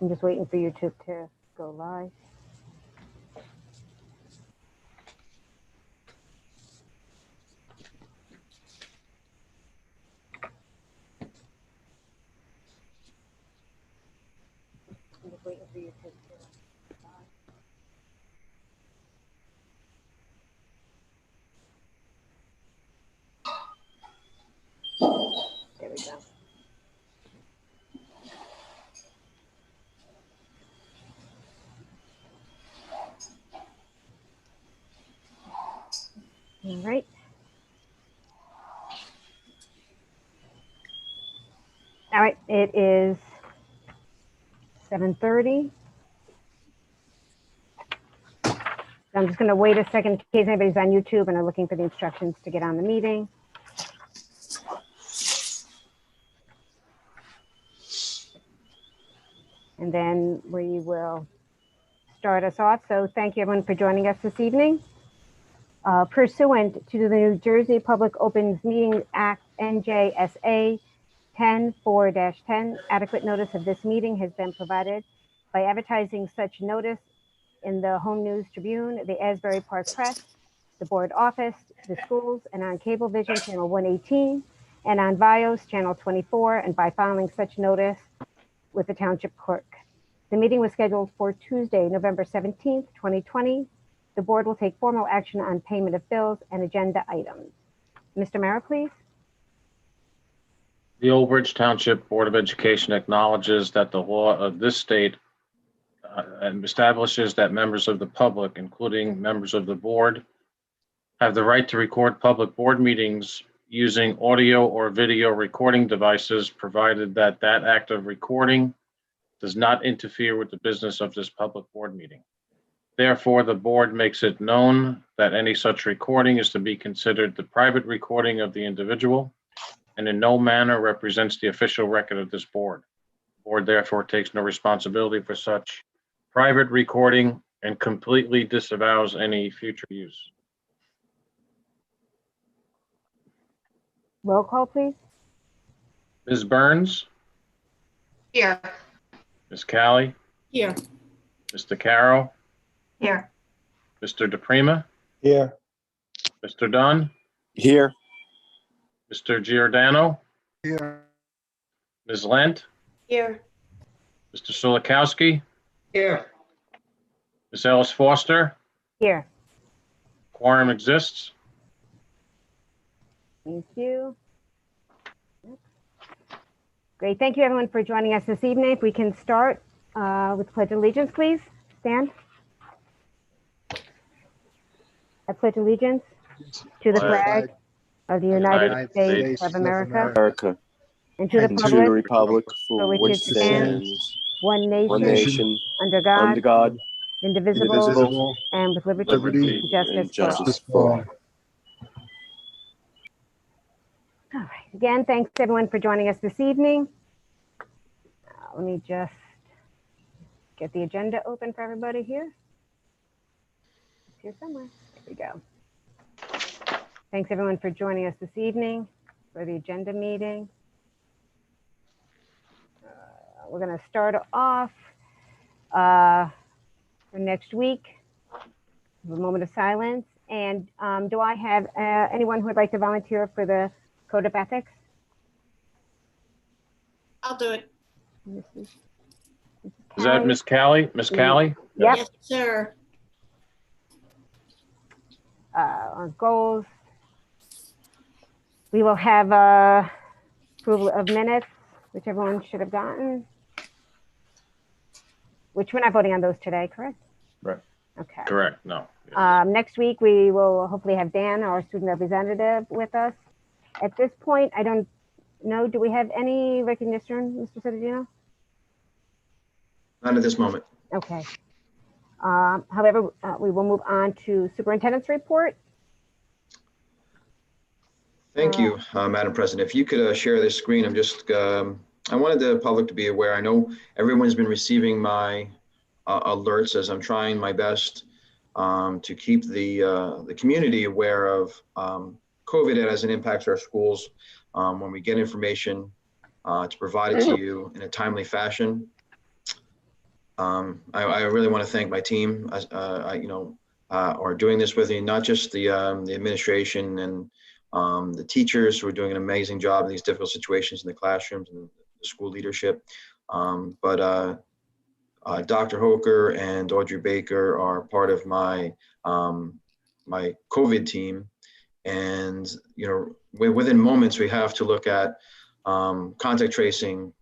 I'm just waiting for YouTube to go live. I'm just waiting for YouTube to go live. There we go. All right. All right, it is 7:30. I'm just going to wait a second in case anybody's on YouTube and are looking for the instructions to get on the meeting. And then we will start us off. So thank you everyone for joining us this evening. Pursuant to the New Jersey Public Opens Meetings Act, NJSA 10-4-10, adequate notice of this meeting has been provided by advertising such notice in the Home News Tribune, the Asbury Park Press, the Board Office, the schools, and on Cablevision Channel 118, and on Vios Channel 24, and by filing such notice with the Township Clerk. The meeting was scheduled for Tuesday, November 17th, 2020. The board will take formal action on payment of bills and agenda items. Mr. Mara, please. The Old Bridge Township Board of Education acknowledges that the law of this state establishes that members of the public, including members of the board, have the right to record public board meetings using audio or video recording devices, provided that that act of recording does not interfere with the business of this public board meeting. Therefore, the board makes it known that any such recording is to be considered the private recording of the individual and in no manner represents the official record of this board. The board therefore takes no responsibility for such private recording and completely disavows any future use. Roll call, please. Ms. Burns? Here. Ms. Callie? Here. Mr. Carroll? Here. Mr. DePrima? Here. Mr. Dunn? Here. Mr. Giordano? Here. Ms. Lent? Here. Mr. Sulikowski? Here. Ms. Ellis Foster? Here. Quorum exists. Thank you. Great. Thank you, everyone, for joining us this evening. If we can start with Pledge of Allegiance, please. Stand. I pledge allegiance to the flag of the United States of America and to the republic for which it stands, one nation, under God, indivisible, and with liberty and justice for all. All right. Again, thanks everyone for joining us this evening. Let me just get the agenda open for everybody here. It's here somewhere. There we go. Thanks everyone for joining us this evening for the agenda meeting. We're going to start off for next week with a moment of silence. And do I have anyone who would like to volunteer for the Code of Ethics? I'll do it. Is that Ms. Callie? Ms. Callie? Yep. Yes, sir. On goals, we will have approval of minutes, which everyone should have gotten. Which we're not voting on those today, correct? Right. Okay. Correct. No. Next week, we will hopefully have Dan, our student representative, with us. At this point, I don't know, do we have any recognition, Mr. Cedeno? Not at this moment. Okay. However, we will move on to superintendent's report. Thank you, Madam President. If you could share this screen, I'm just, I wanted the public to be aware. I know everyone's been receiving my alerts as I'm trying my best to keep the community aware of COVID as it impacts our schools. When we get information to provide it to you in a timely fashion. I really want to thank my team, are doing this with me, not just the administration and the teachers who are doing an amazing job in these difficult situations in the classrooms and the school leadership. But Dr. Hoker and Audrey Baker are part of my my COVID team. And, within moments, we have to look at contact tracing,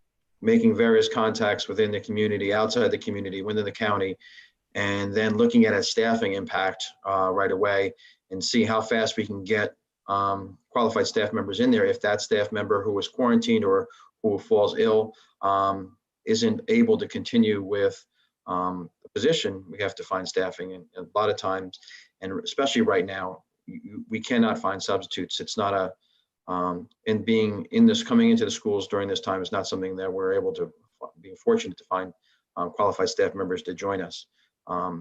making various contacts within the community, outside the community, within the county, and then looking at its staffing impact right away and see how fast we can get qualified staff members in there. If that staff member who was quarantined or who falls ill isn't able to continue with the position, we have to find staffing. And a lot of times, and especially right now, we cannot find substitutes. It's not a, and being in this, coming into the schools during this time is not something that we're able to, be fortunate to find qualified staff members to join us.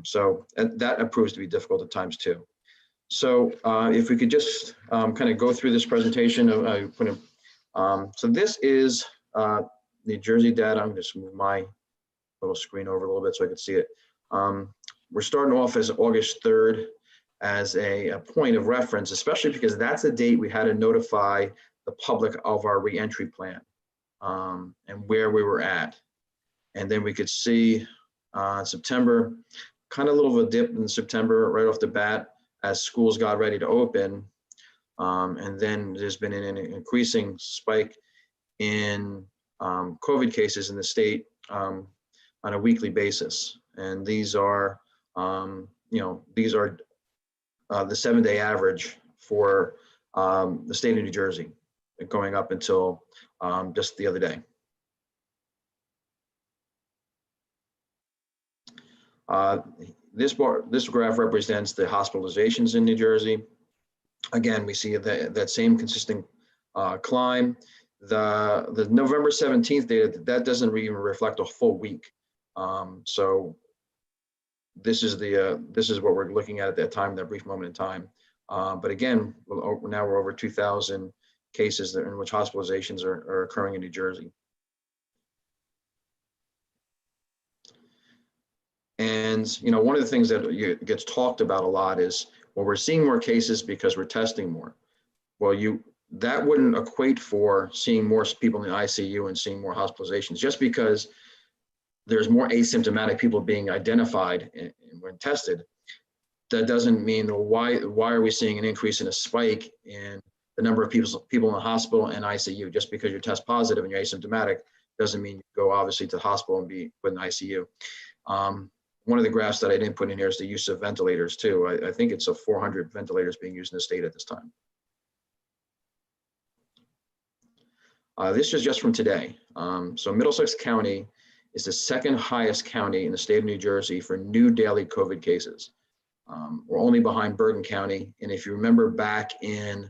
So that proves to be difficult at times too. So if we could just kind of go through this presentation. So this is New Jersey data. I'm going to just move my little screen over a little bit so I can see it. We're starting off as August 3rd as a point of reference, especially because that's the date we had to notify the public of our reentry plan and where we were at. And then we could see September, kind of a little of a dip in September right off the bat as schools got ready to open. And then there's been an increasing spike in COVID cases in the state on a weekly basis. And these are, the 7-day average for the state of New Jersey, going up until just the other day. This graph represents the hospitalizations in New Jersey. Again, we see that same consistent climb. The November 17th data, that doesn't even reflect a full week. So this is what we're looking at that time, that brief moment in time. But again, now we're over 2,000 cases in which hospitalizations are occurring in New Jersey. And one of the things that gets talked about a lot is, well, we're seeing more cases because we're testing more. Well, that wouldn't equate for seeing more people in the ICU and seeing more hospitalizations. Just because there's more asymptomatic people being identified and when tested, that doesn't mean, well, why are we seeing an increase in a spike in the number of people in the hospital and ICU? Just because you test positive and you're asymptomatic doesn't mean you go obviously to the hospital and be put in ICU. One of the graphs that I didn't put in here is the use of ventilators too. I think it's 400 ventilators being used in the state at this time. This is just from today. So Middlesex County is the second highest county in the state of New Jersey for new daily COVID cases. We're only behind Bergen County. And if you remember back in,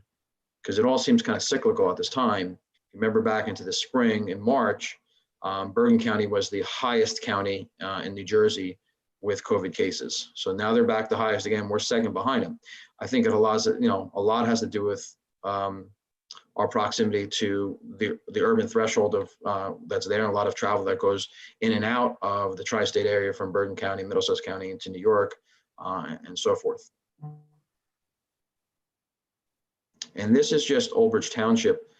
because it all seems kind of cyclical at this time, if you remember back into the spring in March, Bergen County was the highest county in New Jersey with COVID cases. So now they're back the highest again. We're second behind them. I think a lot has to do with our proximity to the urban threshold of that's there, and a lot of travel that goes in and out of the tri-state area from Bergen County, Middlesex County into New York, and so forth. And this is just Old Bridge Township.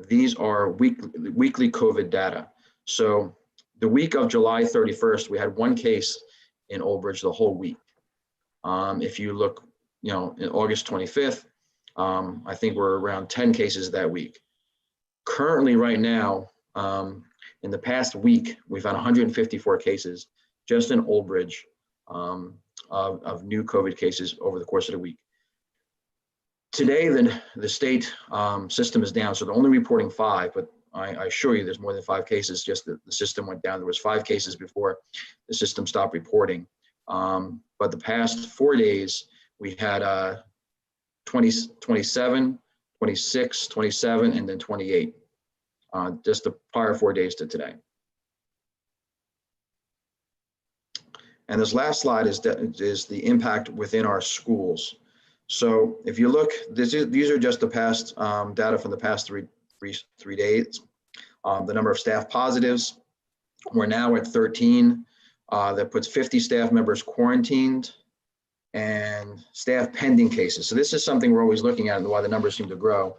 These are weekly COVID data. So the week of July 31st, we had one case in Old Bridge the whole week. If you look, in August 25th, I think we're around 10 cases that week. Currently, right now, in the past week, we've had 154 cases just in Old Bridge of new COVID cases over the course of the week. Today, the state system is down, so they're only reporting 5, but I assure you there's more than 5 cases, just the system went down. There was 5 cases before the system stopped reporting. But the past 4 days, we had 27, 26, 27, and then 28, just the prior 4 days to today. And this last slide is the impact within our schools. So if you look, these are just the past data from the past three days. The number of staff positives, we're now at 13. that puts 50 staff members quarantined and staff pending cases. So this is something we're always looking at and why the numbers seem to grow,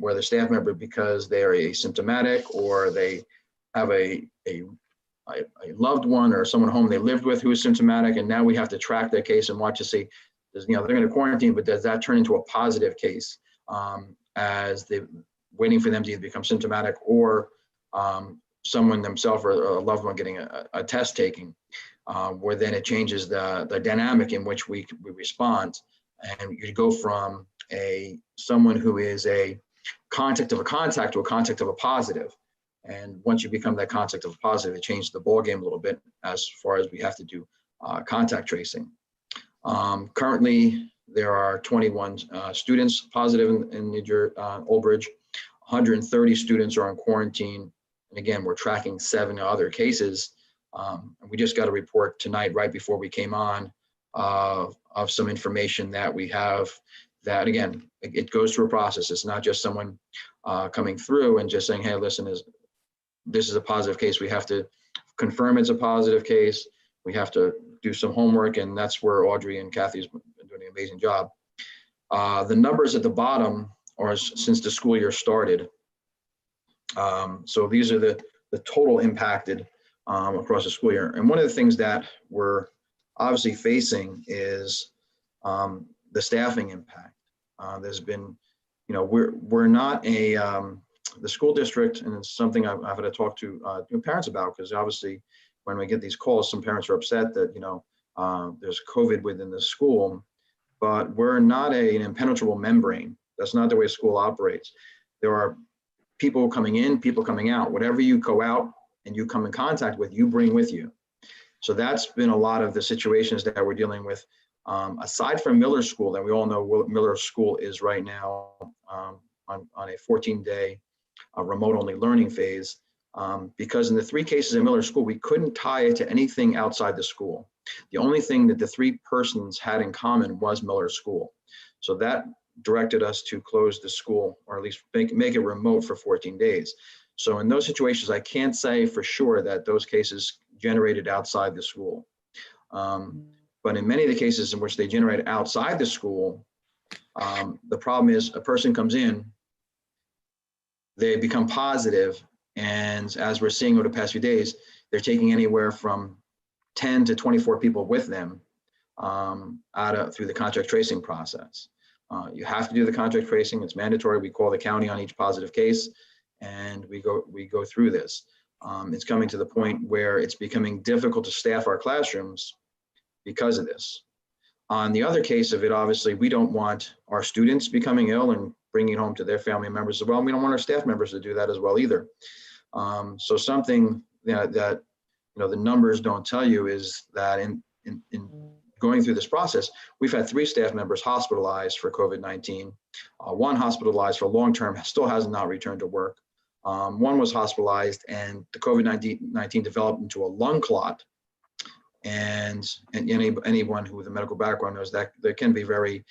where the staff member, because they are asymptomatic or they have a loved one or someone home they lived with who is symptomatic, and now we have to track their case and watch to see, they're going to quarantine, but does that turn into a positive case as they waiting for them to either become symptomatic or someone themselves or a loved one getting a test taken, where then it changes the dynamic in which we respond, and you go from someone who is a contact of a contact to a contact of a positive. And once you become that contact of a positive, it changes the ball game a little bit as far as we have to do contact tracing. Currently, there are 21 students positive in Old Bridge. 130 students are on quarantine. And again, we're tracking 7 other cases. And we just got a report tonight, right before we came on, of some information that we have that, again, it goes through a process. It's not just someone coming through and just saying, hey, listen, this is a positive case. We have to confirm it's a positive case. We have to do some homework, and that's where Audrey and Kathy's been doing an amazing job. The numbers at the bottom are since the school year started. So these are the total impacted across the school year. And one of the things that we're obviously facing is the staffing impact. There's been, we're not the school district, and it's something I've had to talk to parents about, because obviously when we get these calls, some parents are upset that, there's COVID within the school, but we're not an impenetrable membrane. That's not the way school operates. There are people coming in, people coming out. Whatever you go out and you come in contact with, you bring with you. So that's been a lot of the situations that we're dealing with. Aside from Miller School, that we all know what Miller School is right now on a 14-day remote-only learning phase, because in the 3 cases in Miller School, we couldn't tie it to anything outside the school. The only thing that the 3 persons had in common was Miller School. So that directed us to close the school, or at least make it remote for 14 days. So in those situations, I can't say for sure that those cases generated outside the school. But in many of the cases in which they generate outside the school, the problem is a person comes in, they become positive, and as we're seeing over the past few days, they're taking anywhere from 10 to 24 people with them through the contact tracing process. You have to do the contact tracing. It's mandatory. We call the county on each positive case, and we go through this. It's coming to the point where it's becoming difficult to staff our classrooms because of this. On the other case of it, obviously, we don't want our students becoming ill and bringing it home to their family members as well. And we don't want our staff members to do that as well either. So something that the numbers don't tell you is that in going through this process, we've had 3 staff members hospitalized for COVID-19. 1 hospitalized for long-term, still has not returned to work. 1 was hospitalized, and the COVID-19 developed into a lung clot. And anyone who with a medical background knows that that can be very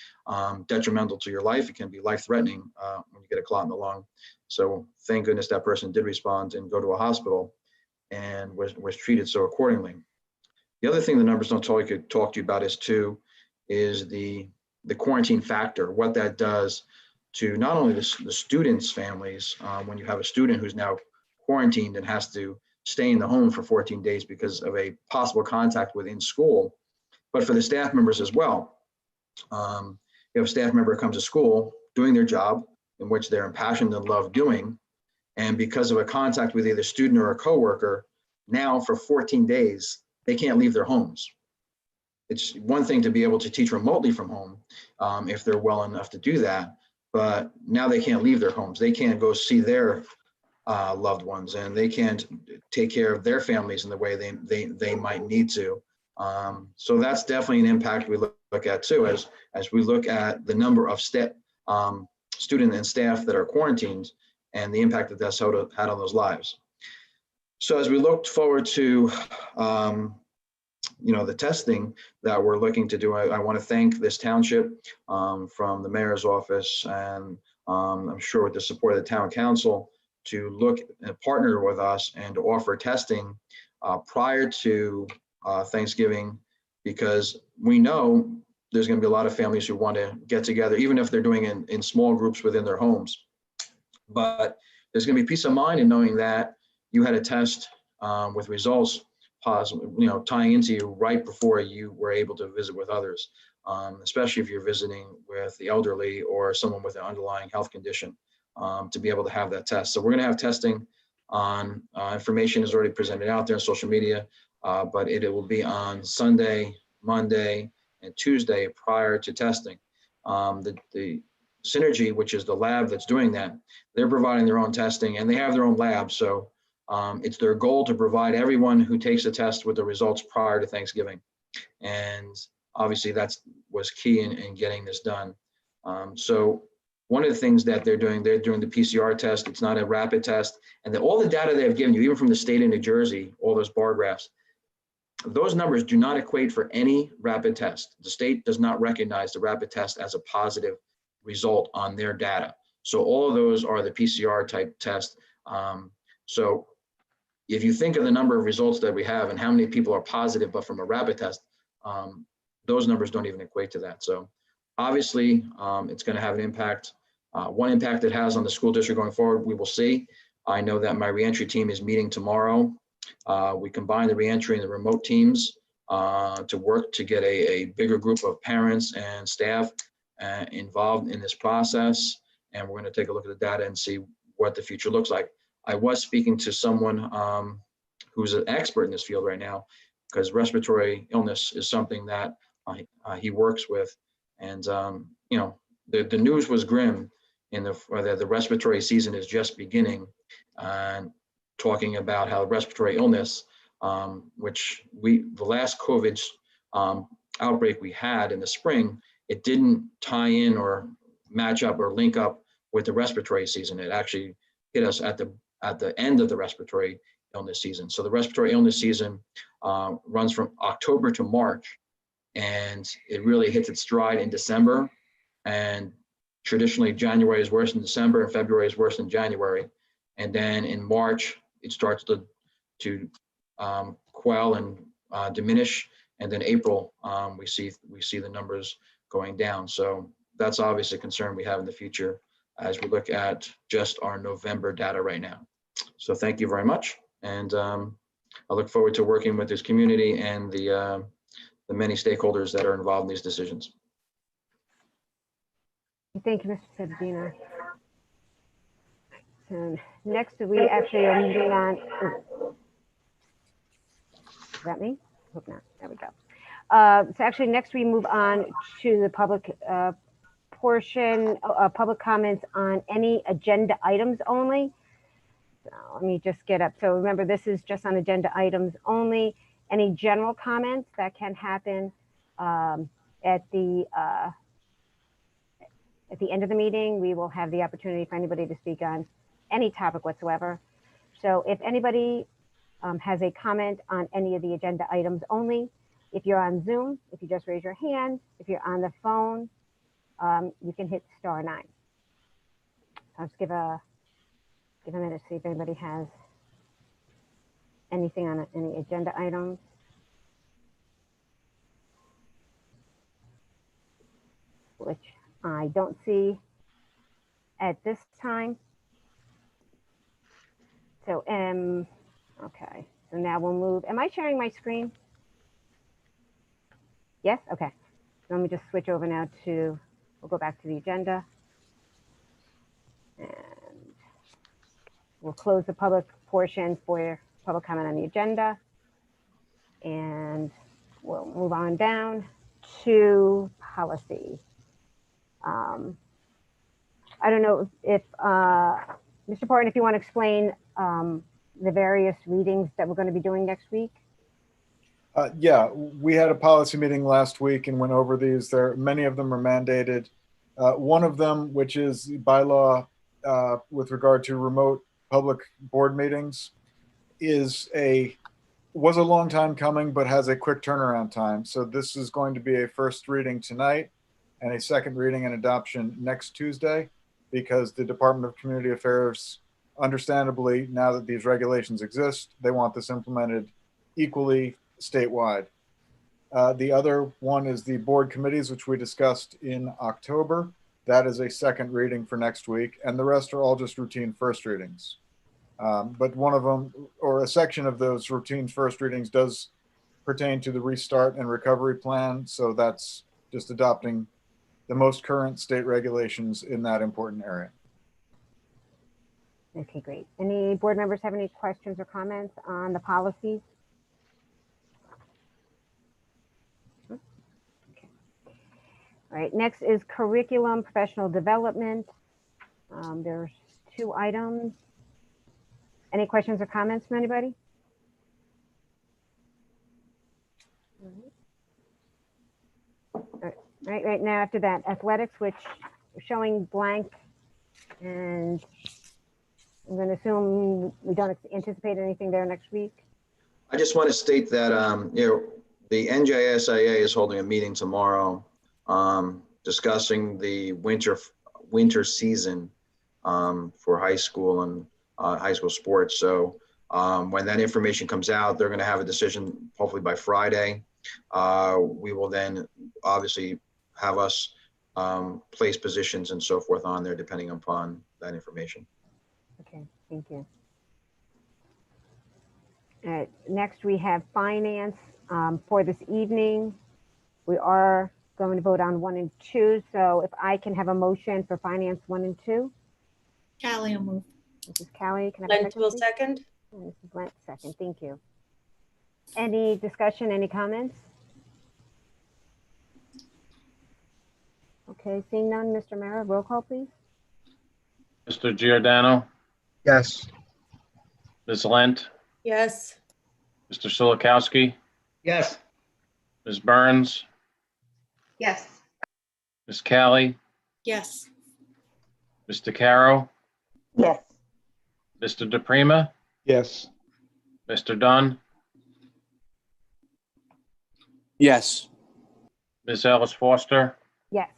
detrimental to your life. It can be life-threatening when you get a clot in the lung. So thank goodness that person did respond and go to a hospital and was treated so accordingly. The other thing the numbers don't talk to you about is the quarantine factor, what that does to not only the students' families, when you have a student who's now quarantined and has to stay in the home for 14 days because of a possible contact within school, but for the staff members as well. You have a staff member who comes to school doing their job in which they're impassioned and love doing, and because of a contact with either a student or a coworker, now for 14 days, they can't leave their homes. It's one thing to be able to teach remotely from home if they're well enough to do that, but now they can't leave their homes. They can't go see their loved ones, and they can't take care of their families in the way they might need to. So that's definitely an impact we look at too, as we look at the number of student and staff that are quarantined and the impact that that's had on those lives. So as we look forward to the testing that we're looking to do, I want to thank this township from the mayor's office, and I'm sure with the support of the town council, to look and partner with us and to offer testing prior to Thanksgiving, because we know there's going to be a lot of families who want to get together, even if they're doing it in small groups within their homes. But there's going to be peace of mind in knowing that you had a test with results positive, tying into you right before you were able to visit with others, especially if you're visiting with the elderly or someone with an underlying health condition, to be able to have that test. So we're going to have testing on information is already presented out there on social media, but it will be on Sunday, Monday, and Tuesday prior to testing. The Synergy, which is the lab that's doing that, they're providing their own testing and they have their own lab. So it's their goal to provide everyone who takes the test with the results prior to Thanksgiving. And obviously that was key in getting this done. So one of the things that they're doing the PCR test. It's not a rapid test. And all the data they have given you, even from the state of New Jersey, all those bar graphs, those numbers do not equate for any rapid test. The state does not recognize the rapid test as a positive result on their data. So all of those are the PCR type test. So if you think of the number of results that we have and how many people are positive, but from a rapid test, those numbers don't even equate to that. So obviously it's going to have an impact. One impact it has on the school district going forward, we will see. I know that my reentry team is meeting tomorrow. We combine the reentry and the remote teams to work to get a bigger group of parents and staff involved in this process. And we're going to take a look at the data and see what the future looks like. I was speaking to someone who's an expert in this field right now, because respiratory illness is something that he works with. And, the news was grim in the respiratory season is just beginning, and talking about how respiratory illness, which the last COVID outbreak we had in the spring, it didn't tie in or match up or link up with the respiratory season. It actually hit us at the end of the respiratory illness season. So the respiratory illness season runs from October to March, and it really hits its stride in December. And traditionally January is worse than December and February is worse than January. And then in March, it starts to quell and diminish. And then April, we see the numbers going down. So that's obviously a concern we have in the future as we look at just our November data right now. So thank you very much. And I look forward to working with this community and the many stakeholders that are involved in these decisions. Thank you, Mr. Sedina. So next, we actually are moving on. Is that me? Hope not. There we go. So actually, next we move on to the public portion, public comments on any agenda items only. So let me just get up. So remember, this is just on agenda items only. Any general comments that can happen at the end of the meeting, we will have the opportunity for anybody to speak on any topic whatsoever. So if anybody has a comment on any of the agenda items only, if you're on Zoom, if you just raise your hand, if you're on the phone, you can hit *9. I'll just give a minute to see if anybody has anything on any agenda items. Which I don't see at this time. So, okay. So now we'll move. Am I sharing my screen? Yes? Okay. So let me just switch over now we'll go back to the agenda. And we'll close the public portion for public comment on the agenda. And we'll move on down to policy. I don't know if Mr. Parton, if you want to explain the various readings that we're going to be doing next week. Yeah, we had a policy meeting last week and went over these. Many of them are mandated. One of them, which is the bylaw with regard to remote public board meetings, was a long time coming, but has a quick turnaround time. So this is going to be a first reading tonight and a second reading and adoption next Tuesday, because the Department of Community Affairs, understandably, now that these regulations exist, they want this implemented equally statewide. The other one is the board committees, which we discussed in October. That is a second reading for next week, and the rest are all just routine first readings. But one of them, or a section of those routine first readings, does pertain to the restart and recovery plan. So that's just adopting the most current state regulations in that important area. Okay, great. Any board members have any questions or comments on the policies? Okay. All right, next is curriculum professional development. There's 2 items. Any questions or comments from anybody? Right now after that, athletics, which are showing blank, and I'm going to assume we don't anticipate anything there next week. I just want to state that, the NJSIA is holding a meeting tomorrow discussing the winter season for high school and high school sports. So when that information comes out, they're going to have a decision hopefully by Friday. We will then obviously have us place positions and so forth on there depending upon that information. Okay, thank you. All right, next we have finance for this evening. We are going to vote on 1 and 2. So if I can have a motion for finance 1 and 2. Callie will move. Mrs. Callie, can I have a Lent will please? second. And Mrs. Lent, second. Thank you. Any discussion, any comments? Okay, seeing none, Mr. Mara, roll call, please. Mr. Giordano, Yes. Ms. Lent, Yes. Mr. Silikowski, Yes. Ms. Burns, Yes. Ms. Callie, Yes. Mr. Caro, Yes. Mr. DePrima, Yes. Mr. Dunn, Yes. Ms. Ellis Foster. Yes.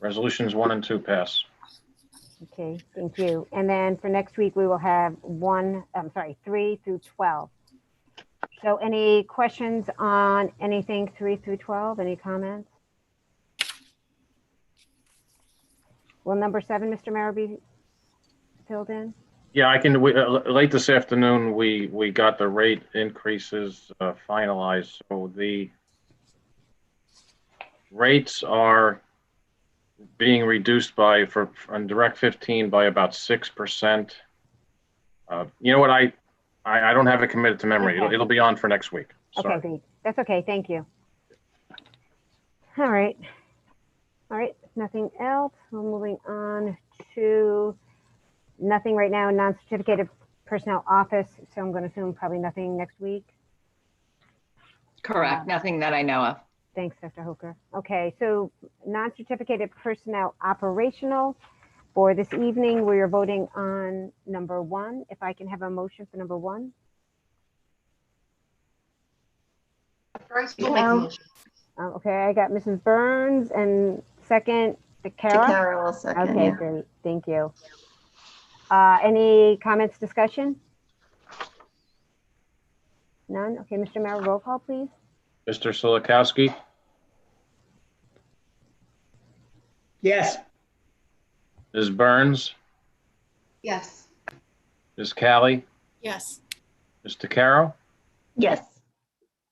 Resolutions 1 and 2 pass. Okay, thank you. And then for next week, we will have 3 through 12. So any questions on anything 3 through 12? Any comments? Will number 7, Mr. Mara, be filled in? Yeah, I can, late this afternoon, we got the rate increases finalized. So the rates are being reduced on Direct 15 by about 6%. You know what, I don't have it committed to memory. Okay. It'll be on for next week. Okay, Sorry. great. That's okay. Thank you. All right. All right. Nothing else. We're moving on to nothing right now. Non-certificated personnel office. So I'm going to assume probably nothing next week. Correct. Nothing that I know of. Thanks, Dr. Hoker. Okay, so non-certificated personnel operational. For this evening, we are voting on number 1. If I can have a motion for number 1. Okay, I got Mrs. Burns and second, Kara. Kara will second. Okay, Yeah. great. Thank you. Any comments, discussion? None? Okay, Mr. Mayor, roll call, please. Mr. Silikowski, Yes. Ms. Burns, Yes. Ms. Callie, Yes. Mr. Caro, Yes.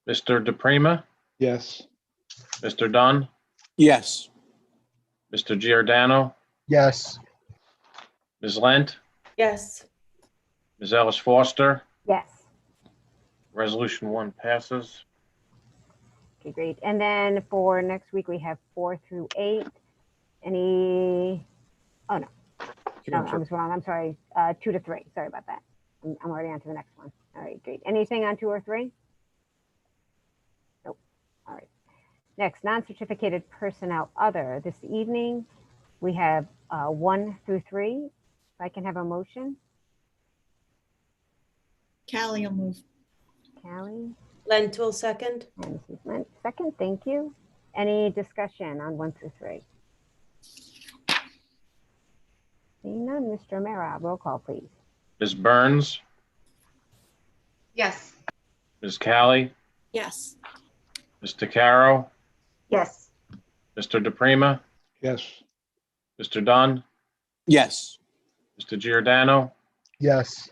Mr. DePrima, Yes. Mr. Dunn, Yes. Mr. Giordano, Yes. Ms. Lent, Yes. Ms. Ellis Foster. Yes. Resolution 1 passes. Okay, great. And then for next week, we have 4 through 8. Any, oh, no. No, I was wrong. I'm sorry. 2 to 3. Sorry about that. I'm already on to the next one. All right, great. Anything on 2 or 3? Nope. All right. Next, non-certificated personnel other. This evening, we have 1 through 3. If I can have a motion. Callie will move. Callie Lent will second. and Mrs. Lent, second. Thank you. Any discussion on 1 through 3? Seeing none, Mr. Mara, roll call, please. Ms. Burns, Yes. Ms. Callie, Yes. Mr. Caro, Yes. Mr. DePrima, Yes. Mr. Dunn, Yes. Mr. Giordano, Yes.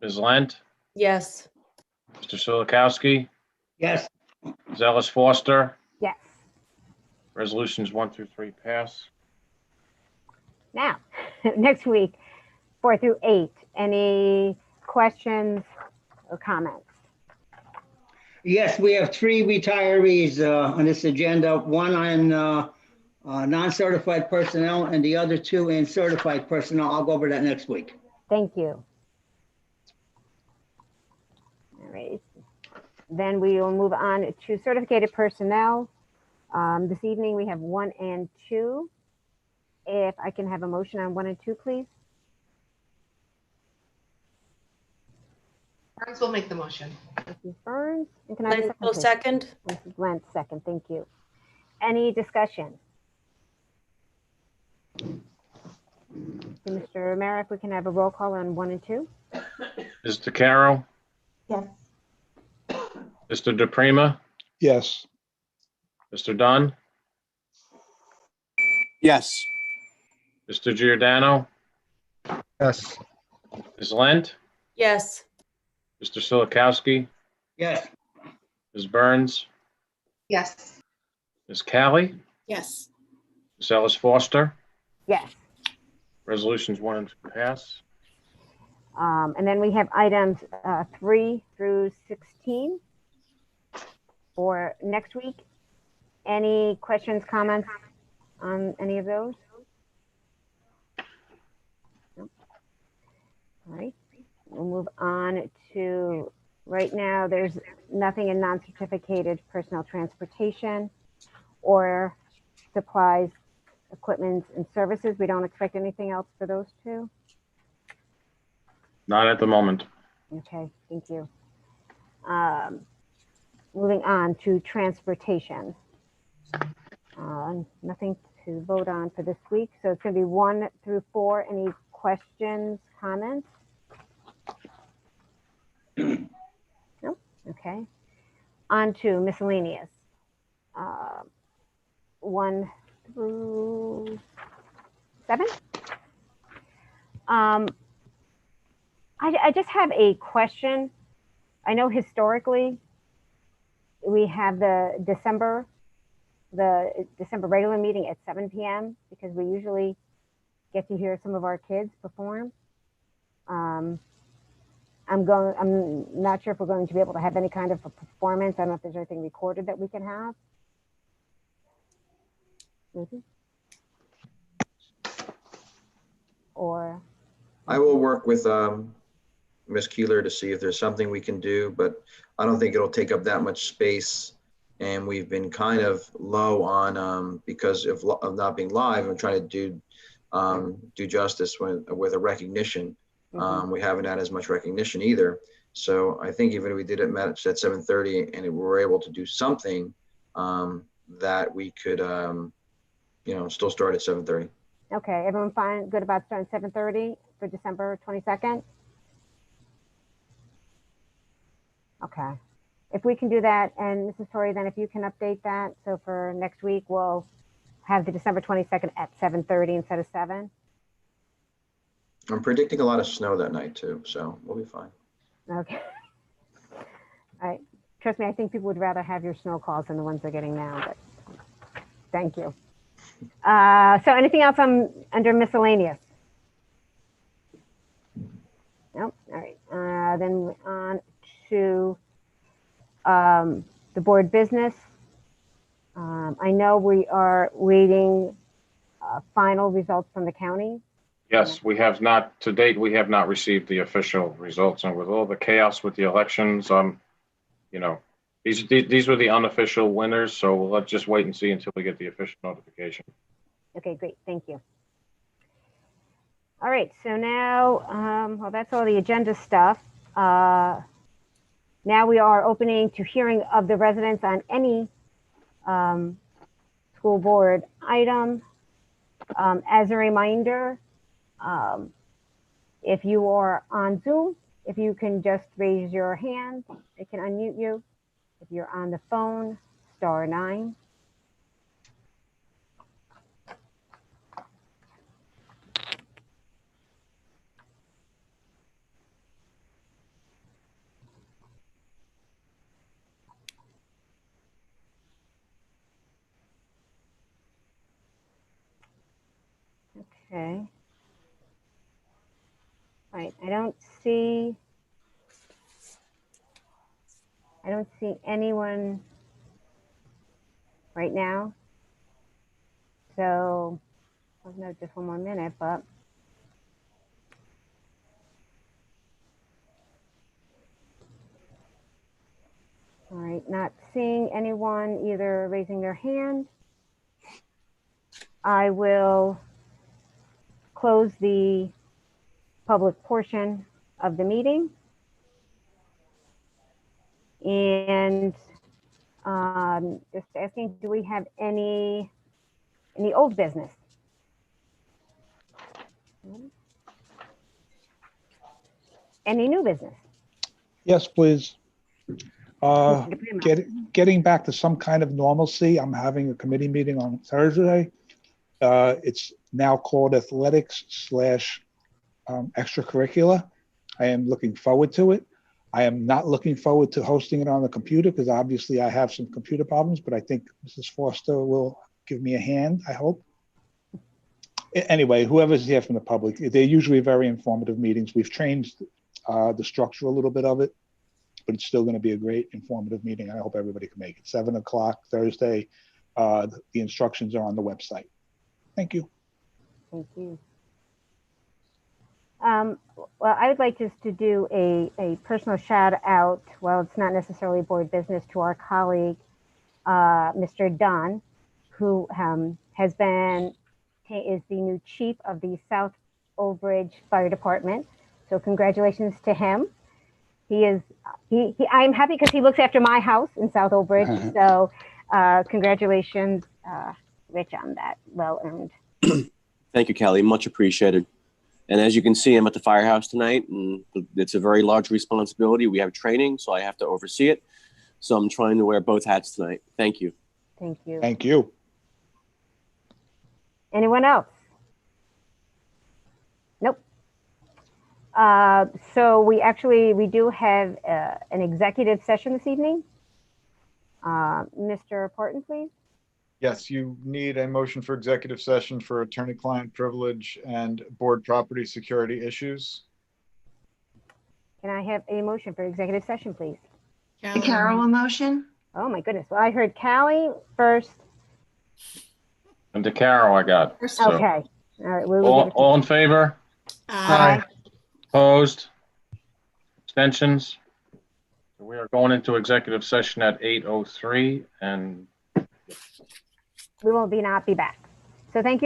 Ms. Lent, Yes. Mr. Silikowski, Yes. Ms. Ellis Foster. Yes. Resolutions 1 through 3 pass. Now, next week, 4 through 8, any questions or comments? Yes, we have three retirees on this agenda, one on non-certified personnel and the other two in certified personnel. I'll go over that next week. Thank you. All right. Then we will move on to certificated personnel. This evening, we have 1 and 2. If I can have a motion on 1 and 2, please. Burns will make the motion. Mrs. Burns. And can I have a Lent second, will please? second. Mrs. Lent, second. Thank you. Any discussion? Mr. O'Mara, if we can have a roll call on 1 and 2. Mr. Caro, Yes. Mr. DePrima, Yes. Mr. Dunn, Yes. Mr. Giordano, Yes. Ms. Lent, Yes. Mr. Silikowski, Yes, Ms. Burns, Yes. Ms. Callie, Yes. Ms. Ellis Foster. Yes. Resolutions 1 and 2 pass. And then we have items 3 through 16 for next week. Any questions, comments on any of those? Nope. All right. We'll move on to, right now, there's nothing in non-certificated personnel transportation or supplies, equipment, and services. We don't expect anything else for those two. Not at the moment. Okay, thank you. Moving on to transportation. Nothing to vote on for this week, so it's going to be 1 through 4. Any questions, comments? Nope. Okay. On to miscellaneous. 1 through 7. I just have a question. I know historically we have the December regular meeting at 7 p.m. because we usually get to hear some of our kids perform. I'm not sure if we're going to be able to have any kind of a performance. I don't know if there's anything recorded that we can have. Or I will work with Ms. Keeler to see if there's something we can do, but I don't think it'll take up that much space. And we've been kind of low on because of not being live. I'm trying to do justice with a recognition. We haven't had as much recognition either. So I think even if we did it at 7:30 and we were able to do something, that we could, still start at 7:30. okay, everyone fine, good about starting 7:30 for December 22nd? Okay, if we can do that, and Mrs. Torrey, then if you can update that, so for next week, we'll have the December 22nd at 7:30 instead of 7. I'm predicting a lot of snow that night too, so we'll be fine. Okay. All right, trust me, I think people would rather have your snow calls than the ones they're getting now, but thank you. So anything else under miscellaneous? Nope, all right, then on to the board business. I know we are waiting final results from the county. Yes, we have not, to date, we have not received the official results. And with all the chaos with the elections, these were the unofficial winners. So let's just wait and see until we get the official notification. Okay, great, thank you. All right, so now, well, that's all the agenda stuff. Now we are opening to hearing of the residents on any school board item. As a reminder, if you are on Zoom, if you can just raise your hand, I can unmute you. If you're on the phone, *9. Okay. All right, I don't see anyone right now. So I'll note just one more minute, but all right, not seeing anyone either raising their hand. I will close the public portion of the meeting. And just asking, do we have any old business? Any new business? Yes, please. Mr. DePrimo. Getting back to some kind of normalcy. I'm having a committee meeting on Thursday. It's now called athletics / extracurricular. I am looking forward to it. I am not looking forward to hosting it on the computer because obviously I have some computer problems, but I think Mrs. Foster will give me a hand, I hope. Anyway, whoever's here from the public, they're usually very informative meetings. We've changed the structure a little bit of it, but it's still going to be a great informative meeting. I hope everybody can make it. 7 o'clock Thursday. The instructions are on the website. Thank you. Thank you. Well, I would like just to do a personal shout out. Well, it's not necessarily board business, to our colleague, Mr. Dunn, who is the new chief of the South Old Bridge Fire Department. So congratulations to him. I'm happy because he looks after my house in South Old Bridge. So congratulations, Rich, on that. Well earned. Thank you, Kelly. Much appreciated. And as you can see, I'm at the firehouse tonight, and it's a very large responsibility. We have training, so I have to oversee it. So I'm trying to wear both hats tonight. Thank you. Thank you. Thank you. Anyone else? Nope. So we do have an executive session this evening. Mr. Parton, please. Yes, you need a motion for executive session for attorney-client privilege and board property security issues. Can I have a motion for executive session, please? Carol, a motion? Oh my goodness. Well, I heard Callie first. And to Carol, I got. So, Okay. All right. We'll give it to- all in favor? Aye. Opposed? Abstentions? We are going into executive session at 8:03, and We will not be back. So thank you.